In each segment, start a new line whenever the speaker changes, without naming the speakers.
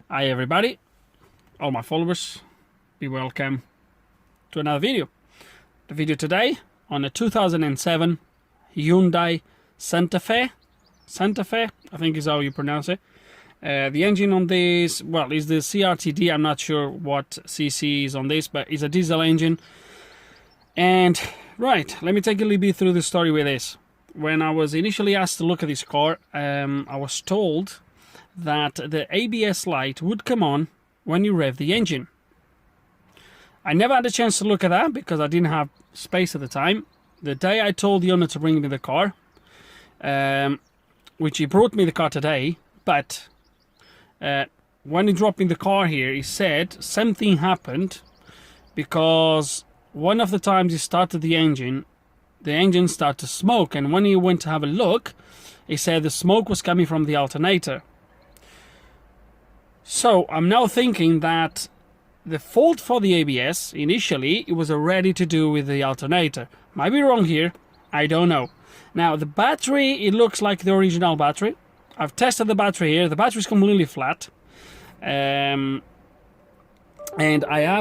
Hi everybody, all my followers, be welcome to another video. The video today on a 2007 Hyundai Santa Fe, I think is how you pronounce it. The engine on this, well, is the CRTD. I'm not sure what CC is on this, but it's a diesel engine. And right, let me take a little bit through the story with this. When I was initially asked to look at this car, I was told that the ABS light would come on when you rev the engine. I never had a chance to look at that because I didn't have space at the time. The day I told the owner to bring me the car, which he brought me the car today, but when he dropped me the car here, he said something happened because one of the times he started the engine started to smoke, and when he went to have a look, he said the smoke was coming from the alternator. So I'm now thinking that the fault for the ABS, initially, it was already to do with the alternator. Might be wrong here, I don't know. Now, the battery, it looks like the original battery. I've tested the battery here. The battery is completely flat. And I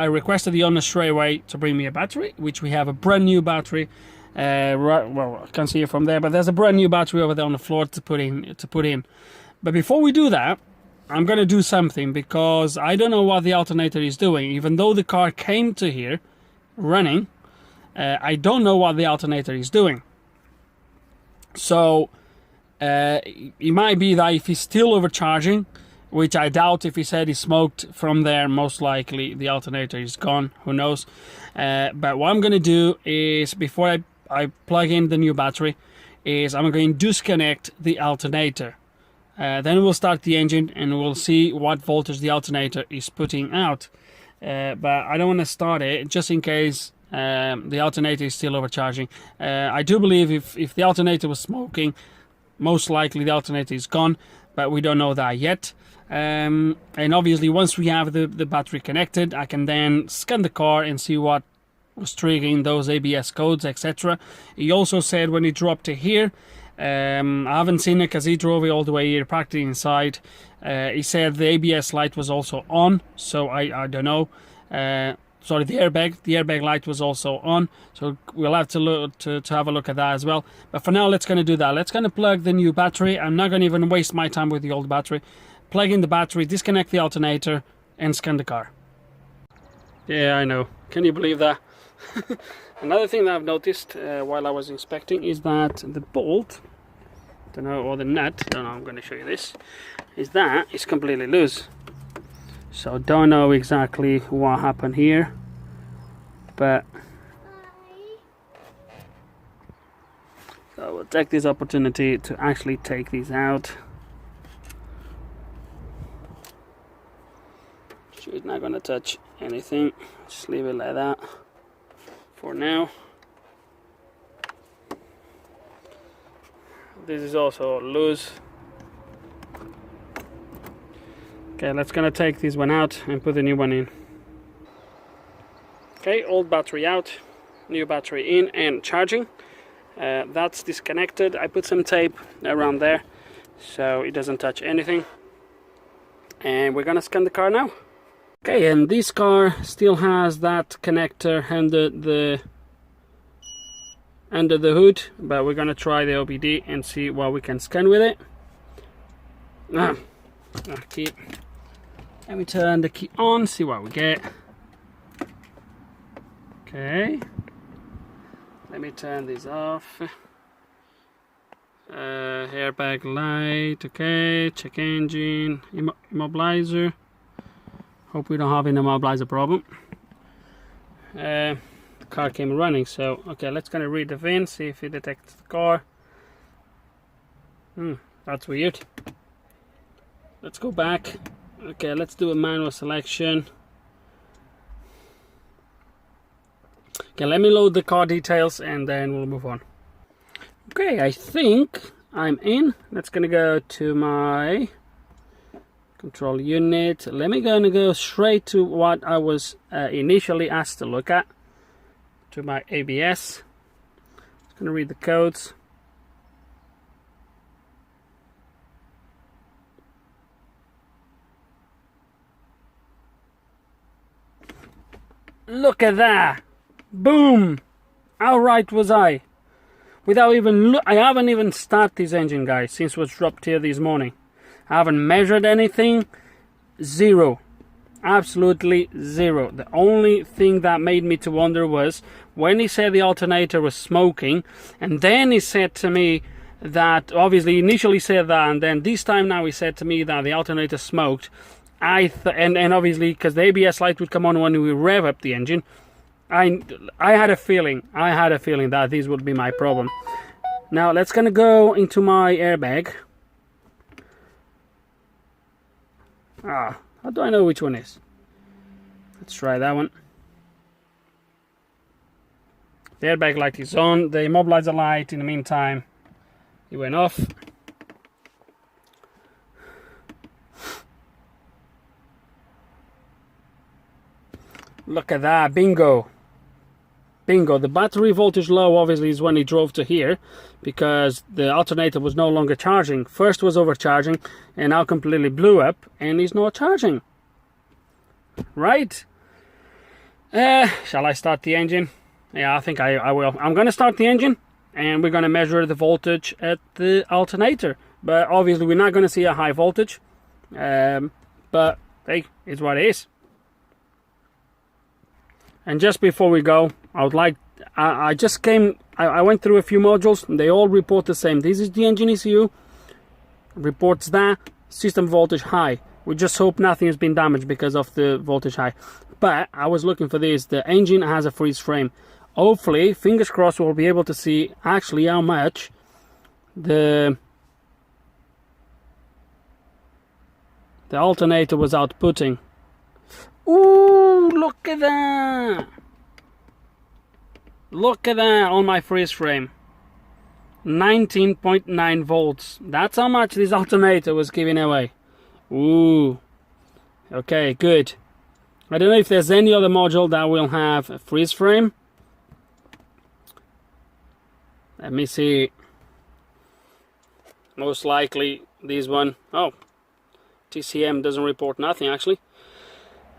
requested the owner straight away to bring me a battery, which we have a brand new battery. Well, I can't see it from there, but there's a brand new battery over there on the floor to put in. But before we do that, I'm going to do something because I don't know what the alternator is doing. Even though the car came to here running, I don't know what the alternator is doing. So it might be that if he's still overcharging, which I doubt. If he said he smoked from there, most likely the alternator is gone. Who knows? But what I'm going to do is, before I plug in the new battery, is I'm going to disconnect the alternator. Then we'll start the engine and we'll see what voltage the alternator is putting out. But I don't want to start it just in case the alternator is still overcharging. I do believe if the alternator was smoking, most likely the alternator is gone, but we don't know that yet. And obviously once we have the battery connected, I can then scan the car and see what was triggering those ABS codes, etc. He also said when he dropped it here, I haven't seen it because he drove it all the way here, practically inside. He said the ABS light was also on, so I don't know. Sorry, the airbag light was also on, so we'll have to look to have a look at that as well. But for now, let's gonna do that. Let's gonna plug the new battery. I'm not gonna even waste my time with the old battery. Plug in the battery, disconnect the alternator, and scan the car. Yeah, I know. Can you believe that? Another thing that I've noticed while I was inspecting is that the bolt, don't know, or the nut, don't know, I'm going to show you this, is that it's completely loose. So don't know exactly what happened here, but so we'll take this opportunity to actually take these out. She's not going to touch anything, just leave it like that for now. This is also loose. Okay, let's gonna take this one out and put the new one in. Okay, old battery out, new battery in and charging. That's disconnected. I put some tape around there so it doesn't touch anything. And we're gonna scan the car now. Okay, and this car still has that connector under the hood, but we're gonna try the OBD and see what we can scan with it. Let me turn the key on, see what we get. Okay, let me turn this off. Airbag light, okay, check engine, immobilizer. Hope we don't have an immobilizer problem. The car came running, so okay, let's gonna read the VIN, see if it detects the car. That's weird. Let's go back. Okay, let's do a manual selection. Okay, let me load the car details and then we'll move on. Okay, I think I'm in. Let's gonna go to my control unit. Let me go straight to what I was initially asked to look at, to my ABS. Just gonna read the codes. Look at that! Boom! How right was I? Without even I haven't even started this engine, guys, since it was dropped here this morning. I haven't measured anything. Zero. Absolutely zero. The only thing that made me to wonder was when he said the alternator was smoking, and then he said to me that, obviously initially said that, and then this time now he said to me that the alternator smoked. And obviously because the ABS light would come on when we rev up the engine, I had a feeling that this would be my problem. Now let's gonna go into my airbag. How do I know which one is? Let's try that one. The airbag light is on. The immobilizer light, in the meantime, it went off. Look at that, bingo. Bingo. The battery voltage low obviously is when he drove to here, because the alternator was no longer charging. First was overcharging and now completely blew up and he's not charging. Right? Shall I start the engine? Yeah, I think I will. I'm going to start the engine and we're going to measure the voltage at the alternator. But obviously we're not going to see a high voltage. But hey, it's what it is. And just before we go, I would like, I went through a few modules, and they all report the same. This is the engine ECU, reports that, system voltage high. We just hope nothing has been damaged because of the voltage high. But I was looking for this, the engine has a freeze frame. Hopefully, fingers crossed, we'll be able to see actually how much the alternator was outputting. Ooh, look at that! Look at that on my freeze frame. 19.9 volts. That's how much this alternator was giving away. Ooh. Okay, good. I don't know if there's any other module that will have a freeze frame. Let me see. Most likely this one. Oh, TCM doesn't report nothing actually.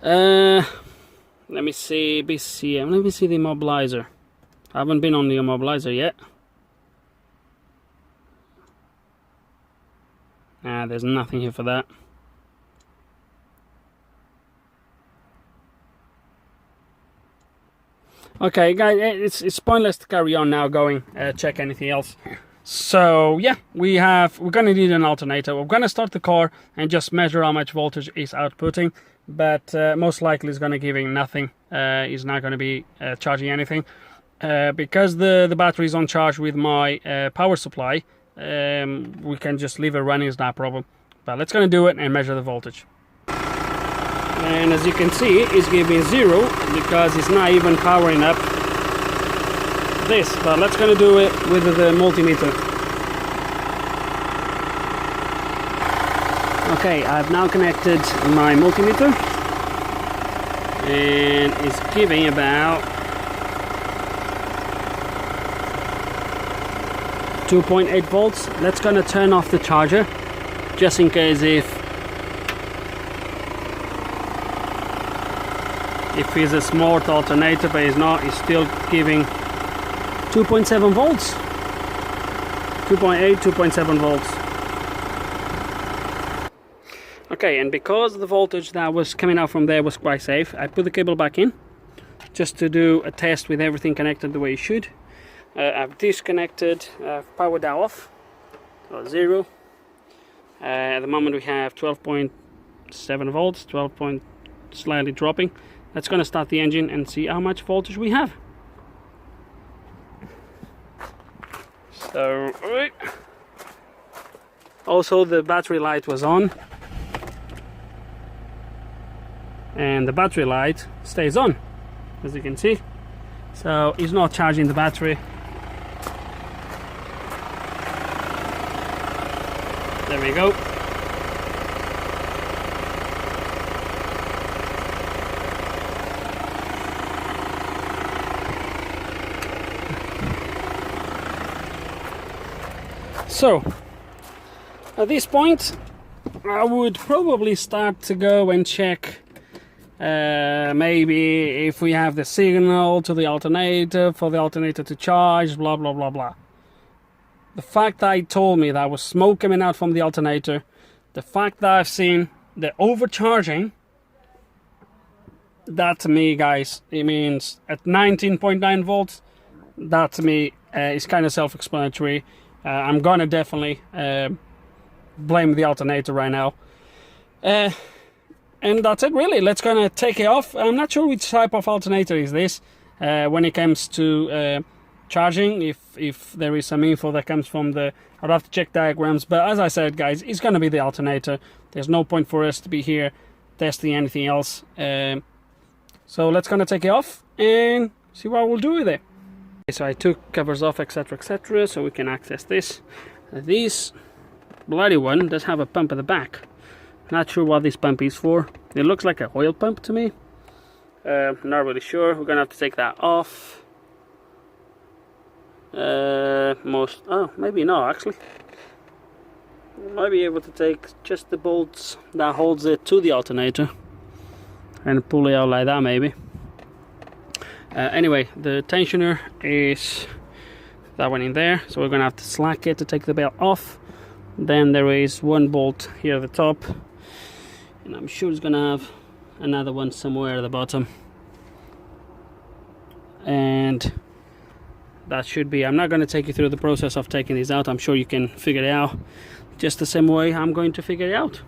Let me see BCM. Let me see the immobilizer. I haven't been on the immobilizer yet. There's nothing here for that. Okay, guys, it's pointless to carry on now going check anything else. So yeah, we're gonna need an alternator. We're gonna start the car and just measure how much voltage is outputting. But most likely it's going to give nothing. It's not going to be charging anything because the battery is on charge with my power supply. We can just leave it running, it's not a problem. But let's going to do it and measure the voltage. And as you can see, it's giving 0 because it's not even powering up this. But let's going to do it with the multimeter. Okay, I've now connected my multimeter and it's giving about 2.8 volts. Let's gonna turn off the charger just in case if it's a smart alternator, but it's not, it's still giving 2.7 volts. 2.8, 2.7 volts. Okay, and because the voltage that was coming out from there was quite safe, I put the cable back in just to do a test with everything connected the way it should. I've disconnected, I've powered that off, so 0. At the moment we have 12.7 volts, 12 point slightly dropping. Let's going to start the engine and see how much voltage we have. So, also the battery light was on. And the battery light stays on, as you can see. So it's not charging the battery. There we go. So at this point I would probably start to go and check maybe if we have the signal to the alternator for the alternator to charge, blah blah blah blah. The fact that he told me that was smoke coming out from the alternator, the fact that I've seen the overcharging, that to me, guys, it means at 19.9 volts, that to me is kind of self-explanatory. I'm gonna definitely blame the alternator right now. And that's it really. Let's gonna take it off. I'm not sure which type of alternator is this when it comes to charging, if there is some info that comes from the, I'd have to check diagrams, but as I said, guys, it's gonna be the alternator. There's no point for us to be here testing anything else. So let's gonna take it off and see what we'll do with it. Okay, so I took covers off, etc, etc, so we can access this. This bloody one does have a pump at the back. Not sure what this pump is for. It looks like an oil pump to me. Not really sure. We're gonna have to take that off. Maybe not actually. We might be able to take just the bolts that holds it to the alternator and pull it out like that maybe. Anyway, the tensioner is that one in there, so we're gonna have to slack it to take the belt off. Then there is one bolt here at the top, and I'm sure it's gonna have another one somewhere at the bottom, and that should be, I'm not going to take you through the process of taking these out. I'm sure you can figure it out just the same way I'm going to figure it out.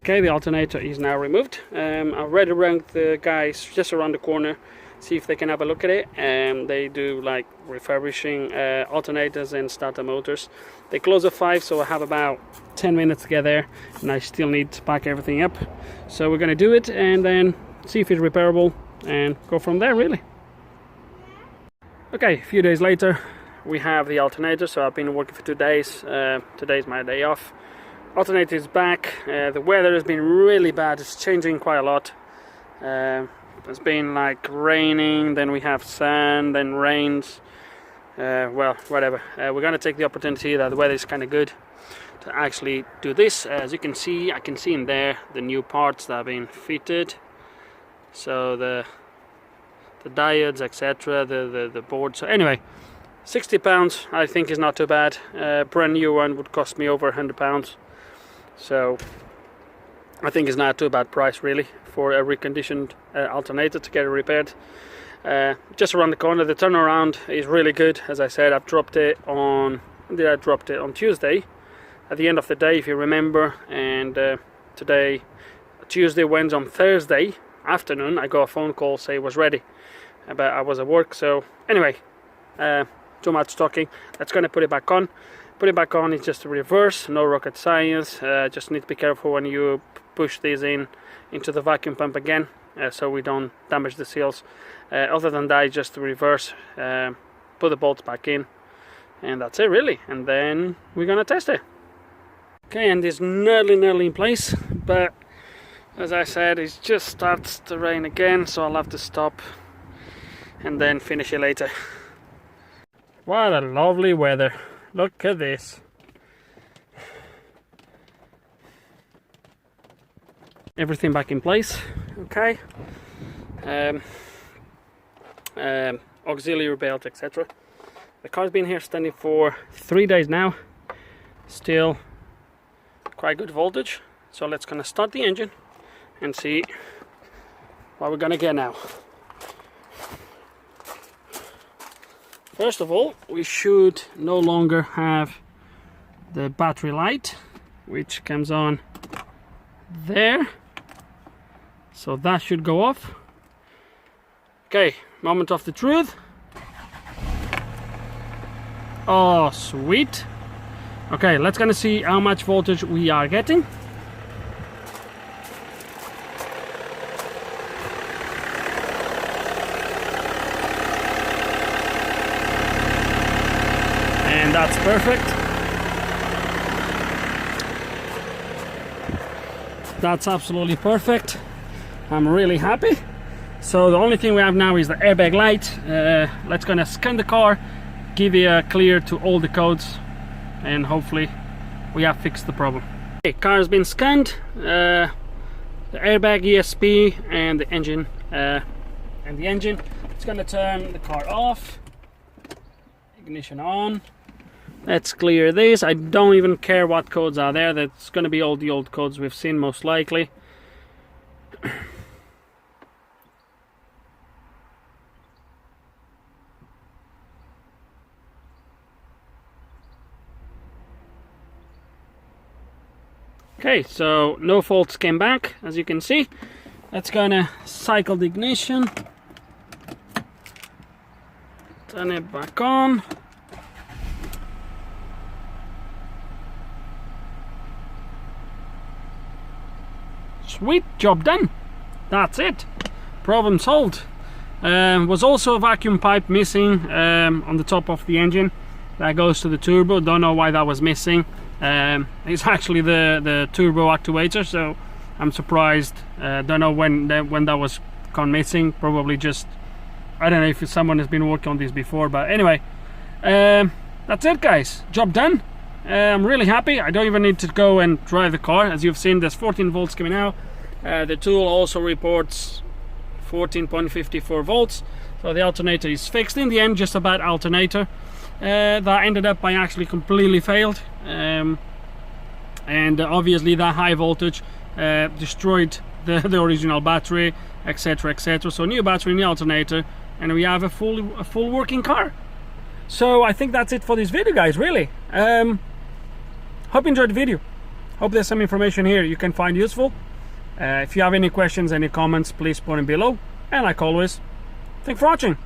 Okay, the alternator is now removed. I've already rang the guys just around the corner, see if they can have a look at it. They do like refurbishing alternators and starter motors. They close at 5, so I have about 10 minutes to get there, and I still need to pack everything up. So we're going to do it and then see if it's repairable and go from there really. Okay, a few days later we have the alternator. So I've been working for 2 days. Today's my day off. Alternator is back. The weather has been really bad. It's changing quite a lot. It's been like raining, then we have sun, then rains. Well, whatever. We're going to take the opportunity that the weather is kind of good to actually do this. As you can see, I can see in there the new parts that have been fitted. So the diodes, etc, the board. So anyway, £60 I think is not too bad. Brand new one would cost me over £100, so I think it's not a too bad price really for a reconditioned alternator to get it repaired. Just around the corner. The turnaround is really good. As I said, I've dropped it on, I dropped it on Tuesday at the end of the day, if you remember, and today, Tuesday, went on Thursday afternoon, I got a phone call say it was ready, but I was at work. So anyway, too much talking. Let's gonna put it back on. Put it back on is just a reverse, no rocket science. Just need to be careful when you push these into the vacuum pump again, so we don't damage the seals. Other than that, just the reverse. Put the bolts back in, and that's it really. And then we're gonna test it. Okay, and it's nearly in place, but as I said, it just starts to rain again, so I'll have to stop and then finish it later. What a lovely weather. Look at this. Everything back in place. Okay. Auxiliary belt, etc. The car's been here standing for 3 days now. Still quite good voltage. So let's gonna start the engine and see what we're gonna get now. First of all, we should no longer have the battery light, which comes on there. So that should go off. Okay, moment of the truth. Oh, sweet. Okay, let's gonna see how much voltage we are getting. And that's perfect. That's absolutely perfect. I'm really happy. So the only thing we have now is the airbag light. Let's gonna scan the car, give you a clear to all the codes, and hopefully we have fixed the problem. Okay, car has been scanned. the airbag, ESP, and the engine. It's going to turn the car off. Ignition on. Let's clear this. I don't even care what codes are there. That's going to be all the old codes we've seen most likely. Okay, so no faults came back, as you can see. Let's gonna cycle the ignition. Turn it back on. Sweet, job done. That's it. Problem solved. Was also a vacuum pipe missing on the top of the engine. That goes to the turbo. Don't know why that was missing. It's actually the turbo actuator, so I'm surprised. Don't know when that was gone missing. Probably just, I don't know if someone has been working on this before, but anyway, that's it, guys. Job done. I'm really happy. I don't even need to go and drive the car. As you've seen, there's 14 volts coming out. The tool also reports 14.54 volts. So the alternator is fixed. In the end, just about alternator. That ended up by actually completely failed. And obviously that high voltage destroyed the original battery, etc, etc. So new battery, new alternator, and we have a full working car. So I think that's it for this video, guys, really. Hope you enjoyed the video. Hope there's some information here you can find useful. If you have any questions, any comments, please put them below. And like always, thanks for watching.